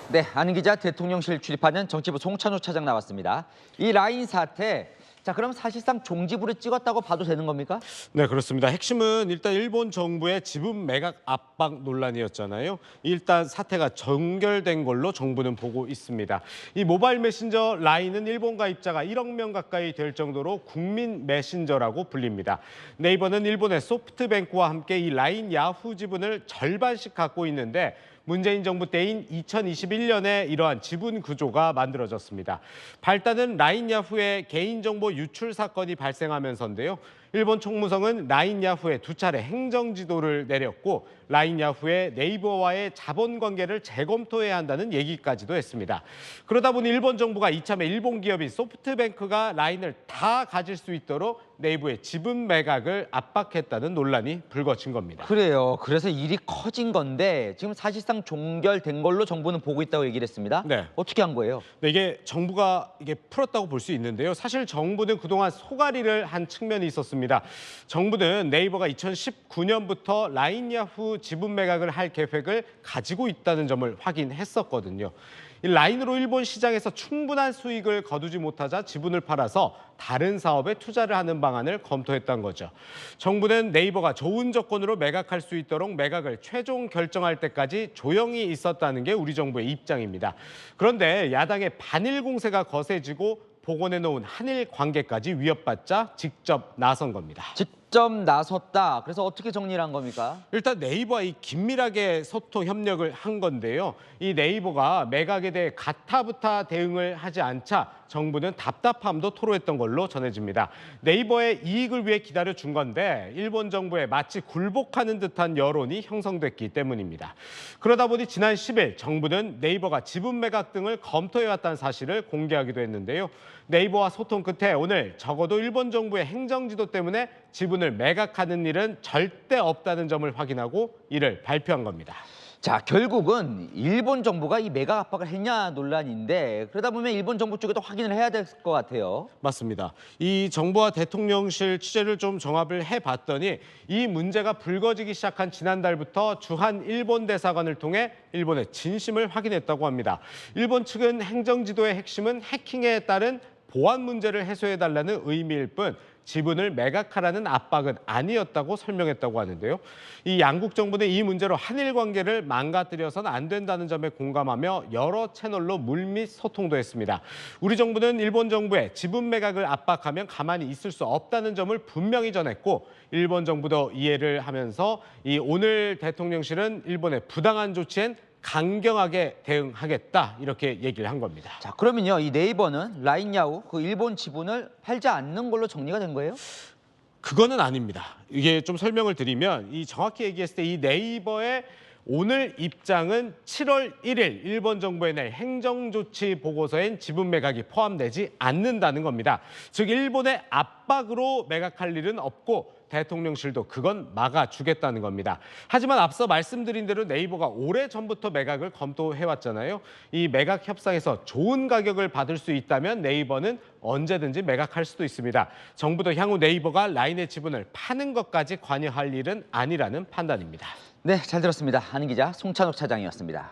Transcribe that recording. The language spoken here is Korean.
네, 안 기자 대통령실 출입하는 정치부 송찬호 차장 나왔습니다. 이 라인 사태, 자 그럼 사실상 종지부를 찍었다고 봐도 되는 겁니까? 네, 그렇습니다. 핵심은 일단 일본 정부의 지분 매각 압박 논란이었잖아요. 일단 사태가 정결된 걸로 정부는 보고 있습니다. 이 모바일 메신저 라인은 일본 가입자가 1억 명 가까이 될 정도로 국민 메신저라고 불립니다. 네이버는 일본의 소프트뱅크와 함께 이 라인 야후 지분을 절반씩 갖고 있는데 문재인 정부 때인 2021년에 이러한 지분 구조가 만들어졌습니다. 발단은 라인 야후의 개인정보 유출 사건이 발생하면서인데요. 일본 총무성은 라인 야후에 두 차례 행정지도를 내렸고 라인 야후의 네이버와의 자본 관계를 재검토해야 한다는 얘기까지도 했습니다. 그러다 보니 일본 정부가 이참에 일본 기업인 소프트뱅크가 라인을 다 가질 수 있도록 네이버의 지분 매각을 압박했다는 논란이 불거진 겁니다. 그래요. 그래서 일이 커진 건데 지금 사실상 종결된 걸로 정부는 보고 있다고 얘기를 했습니다. 네. 어떻게 한 거예요? 네, 이게 정부가 풀었다고 볼 수 있는데요. 사실 정부는 그동안 소가리를 한 측면이 있었습니다. 정부는 네이버가 2019년부터 라인 야후 지분 매각을 할 계획을 가지고 있다는 점을 확인했었거든요. 이 라인으로 일본 시장에서 충분한 수익을 거두지 못하자 지분을 팔아서 다른 사업에 투자를 하는 방안을 검토했던 거죠. 정부는 네이버가 좋은 조건으로 매각할 수 있도록 매각을 최종 결정할 때까지 조용히 있었다는 게 우리 정부의 입장입니다. 그런데 야당의 반일 공세가 거세지고 복원해놓은 한일 관계까지 위협받자 직접 나선 겁니다. 직접 나섰다. 그래서 어떻게 정리를 한 겁니까? 일단 네이버와 긴밀하게 소통 협력을 한 건데요. 이 네이버가 매각에 대해 가타부타 대응을 하지 않자 정부는 답답함도 토로했던 걸로 전해집니다. 네이버의 이익을 위해 기다려준 건데 일본 정부에 마치 굴복하는 듯한 여론이 형성됐기 때문입니다. 그러다 보니 지난 10일 정부는 네이버가 지분 매각 등을 검토해왔다는 사실을 공개하기도 했는데요. 네이버와 소통 끝에 오늘 적어도 일본 정부의 행정지도 때문에 지분을 매각하는 일은 절대 없다는 점을 확인하고 이를 발표한 겁니다. 자, 결국은 일본 정부가 이 매각 압박을 했냐 논란인데 그러다 보면 일본 정부 쪽에도 확인을 해야 될 것 같아요. 맞습니다. 이 정부와 대통령실 취재를 좀 종합을 해봤더니 이 문제가 불거지기 시작한 지난달부터 주한 일본 대사관을 통해 일본의 진심을 확인했다고 합니다. 일본 측은 행정지도의 핵심은 해킹에 따른 보안 문제를 해소해달라는 의미일 뿐 지분을 매각하라는 압박은 아니었다고 설명했다고 하는데요. 이 양국 정부는 이 문제로 한일 관계를 망가뜨려서는 안 된다는 점에 공감하며 여러 채널로 물밑 소통도 했습니다. 우리 정부는 일본 정부에 지분 매각을 압박하면 가만히 있을 수 없다는 점을 분명히 전했고 일본 정부도 이해를 하면서 이 오늘 대통령실은 일본의 부당한 조치엔 강경하게 대응하겠다 이렇게 얘기를 한 겁니다. 자, 그러면요. 이 네이버는 라인 야후 그 일본 지분을 팔지 않는 걸로 정리가 된 거예요? 그거는 아닙니다. 이게 좀 설명을 드리면 이 정확히 얘기했을 때 이 네이버의 오늘 입장은 7월 1일 일본 정부에 낼 행정조치 보고서엔 지분 매각이 포함되지 않는다는 겁니다. 즉 일본의 압박으로 매각할 일은 없고 대통령실도 그건 막아주겠다는 겁니다. 하지만 앞서 말씀드린 대로 네이버가 오래전부터 매각을 검토해왔잖아요. 이 매각 협상에서 좋은 가격을 받을 수 있다면 네이버는 언제든지 매각할 수도 있습니다. 정부도 향후 네이버가 라인의 지분을 파는 것까지 관여할 일은 아니라는 판단입니다. 네, 잘 들었습니다. 안 기자 송찬욱 차장이었습니다.